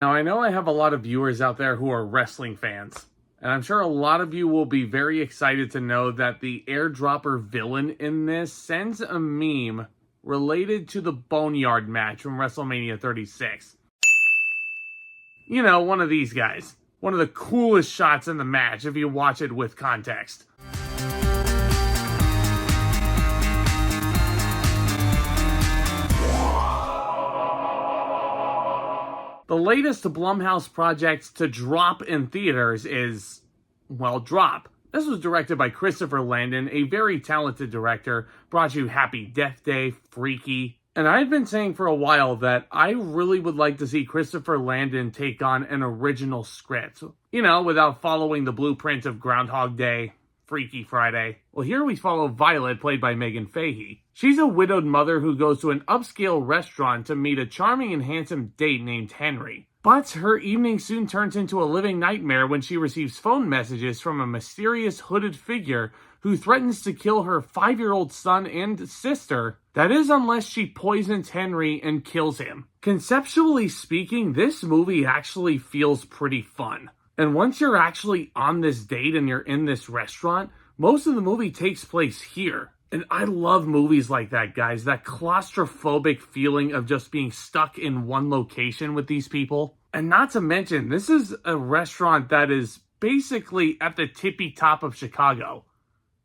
Now, I know I have a lot of viewers out there who are wrestling fans, and I'm sure a lot of you will be very excited to know that the airdropper villain in this sends a meme related to the Boneyard match from WrestleMania 36. You know, one of these guys. One of the coolest shots in the match if you watch it with context. The latest Blumhouse project to drop in theaters is, well, Drop. This was directed by Christopher Landon, a very talented director, brought you Happy Death Day, Freaky. And I've been saying for a while that I really would like to see Christopher Landon take on an original script. You know, without following the blueprint of Groundhog Day, Freaky Friday. Well, here we follow Violett, played by Meghann Fahy. She's a widowed mother who goes to an upscale restaurant to meet a charming and handsome date named Henry. But her evening soon turns into a living nightmare when she receives phone messages from a mysterious hooded figure who threatens to kill her 5-year-old son and sister. That is, unless she poisons Henry and kills him. Conceptually speaking, this movie actually feels pretty fun. And once you're actually on this date and you're in this restaurant, most of the movie takes place here. And I love movies like that, guys. That claustrophobic feeling of just being stuck in one location with these people. And not to mention, this is a restaurant that is basically at the tippy top of Chicago.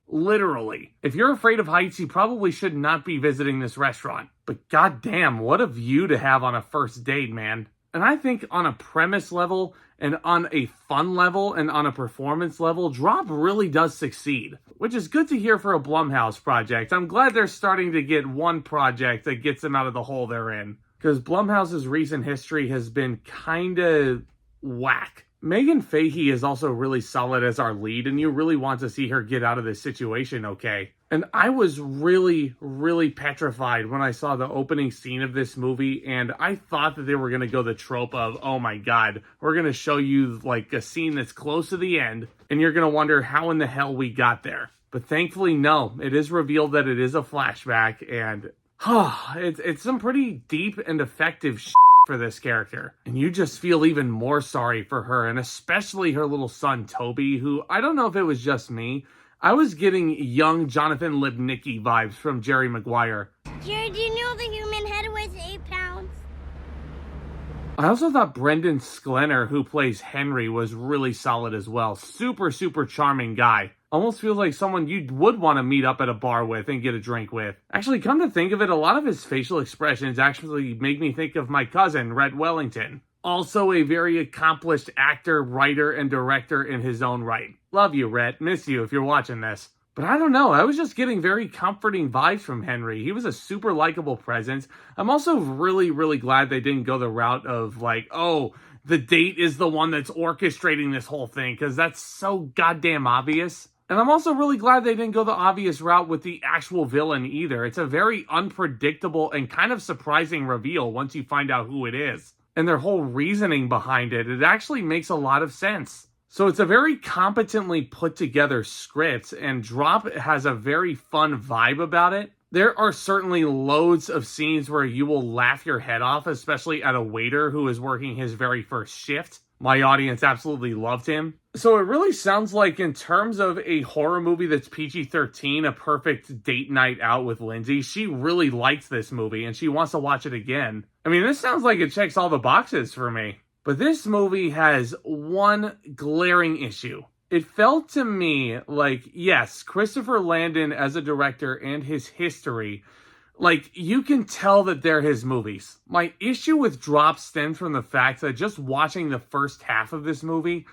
Literally. If you're afraid of heights, you probably should not be visiting this restaurant. But goddamn, what a view to have on a first date, man. And I think on a premise level, and on a fun level, and on a performance level, Drop really does succeed. Which is good to hear for a Blumhouse project. I'm glad they're starting to get one project that gets them out of the hole they're in. Because Blumhouse's recent history has been kinda whack. Meghann Fahy is also really solid as our lead, and you really want to see her get out of this situation okay. And I was really, really petrified when I saw the opening scene of this movie, and I thought that they were going to go the trope of, oh my god, we're going to show you like a scene that's close to the end, and you're going to wonder how in the hell we got there. But thankfully, no. It is revealed that it is a flashback, and it's some pretty deep and effective shit for this character. And you just feel even more sorry for her, and especially her little son, Toby, who, I don't know if it was just me, I was getting young Jonathan Lipnicki vibes from Jerry Maguire. Jerry, do you know the human head weighs 8 pounds? I also thought Brendan Sklenar, who plays Henry, was really solid as well. Super, super charming guy. Almost feels like someone you would want to meet up at a bar with and get a drink with. Actually, come to think of it, a lot of his facial expressions actually make me think of my cousin, Rhett Wellington. Also a very accomplished actor, writer, and director in his own right. Love you, Rhett. Miss you if you're watching this. But I don't know, I was just getting very comforting vibes from Henry. He was a super likable presence. I'm also really, really glad they didn't go the route of like, oh, the date is the one that's orchestrating this whole thing, because that's so goddamn obvious. And I'm also really glad they didn't go the obvious route with the actual villain either. It's a very unpredictable and kind of surprising reveal once you find out who it is. And their whole reasoning behind it, it actually makes a lot of sense. So it's a very competently put together script, and Drop has a very fun vibe about it. There are certainly loads of scenes where you will laugh your head off, especially at a waiter who is working his very first shift. My audience absolutely loved him. So it really sounds like, in terms of a horror movie that's PG-13, a perfect date night out with Lindsay. She really likes this movie and she wants to watch it again. I mean, this sounds like it checks all the boxes for me. But this movie has one glaring issue. It felt to me like, yes, Christopher Landon as a director and his history, like, you can tell that they're his movies. My issue with Drop stems from the fact that just watching the first half of this movie,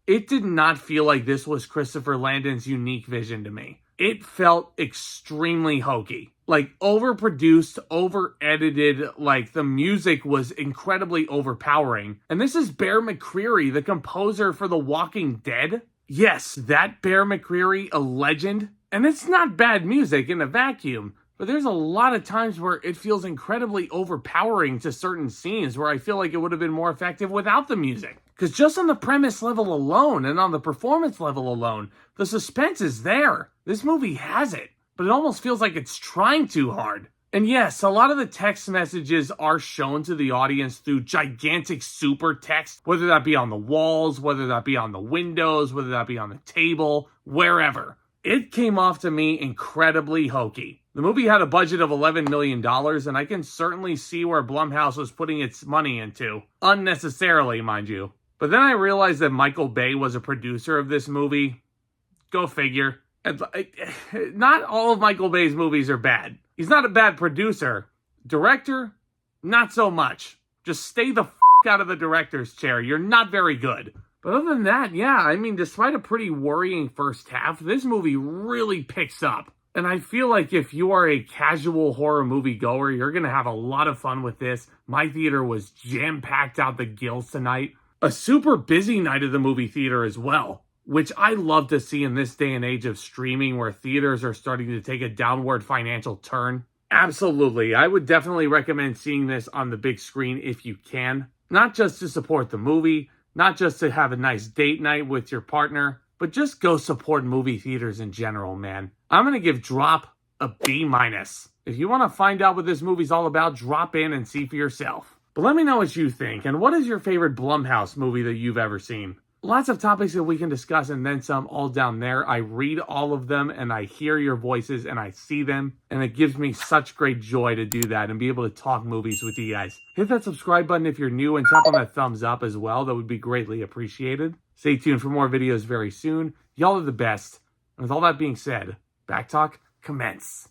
it did not feel like this was Christopher Landon's unique vision to me. It felt extremely hokey. Like, overproduced, over-edited, like, the music was incredibly overpowering. And this is Bear McCreary, the composer for The Walking Dead. Yes, that Bear McCreary, a legend. And it's not bad music in a vacuum. But there's a lot of times where it feels incredibly overpowering to certain scenes where I feel like it would have been more effective without the music. Because just on the premise level alone and on the performance level alone, the suspense is there. This movie has it, but it almost feels like it's trying too hard. And yes, a lot of the text messages are shown to the audience through gigantic super text, whether that be on the walls, whether that be on the windows, whether that be on the table, wherever. It came off to me incredibly hokey. The movie had a budget of $11 million, and I can certainly see where Blumhouse was putting its money into. Unnecessarily, mind you. But then I realized that Michael Bay was a producer of this movie. Go figure. Not all of Michael Bay's movies are bad. He's not a bad producer. Director, not so much. Just stay the out of the director's chair. You're not very good. But other than that, yeah, I mean, despite a pretty worrying first half, this movie really picks up. And I feel like if you are a casual horror movie goer, you're going to have a lot of fun with this. My theater was jam-packed out the gills tonight. A super busy night of the movie theater as well, which I love to see in this day and age of streaming where theaters are starting to take a downward financial turn. Absolutely, I would definitely recommend seeing this on the big screen if you can. Not just to support the movie, not just to have a nice date night with your partner, but just go support movie theaters in general, man. I'm going to give Drop a B-. If you want to find out what this movie's all about, drop in and see for yourself. But let me know what you think, and what is your favorite Blumhouse movie that you've ever seen? Lots of topics that we can discuss and then some all down there. I read all of them and I hear your voices and I see them. And it gives me such great joy to do that and be able to talk movies with you guys. Hit that subscribe button if you're new and tap on that thumbs up as well. That would be greatly appreciated. Stay tuned for more videos very soon. Y'all are the best. And with all that being said, Back Talk commence.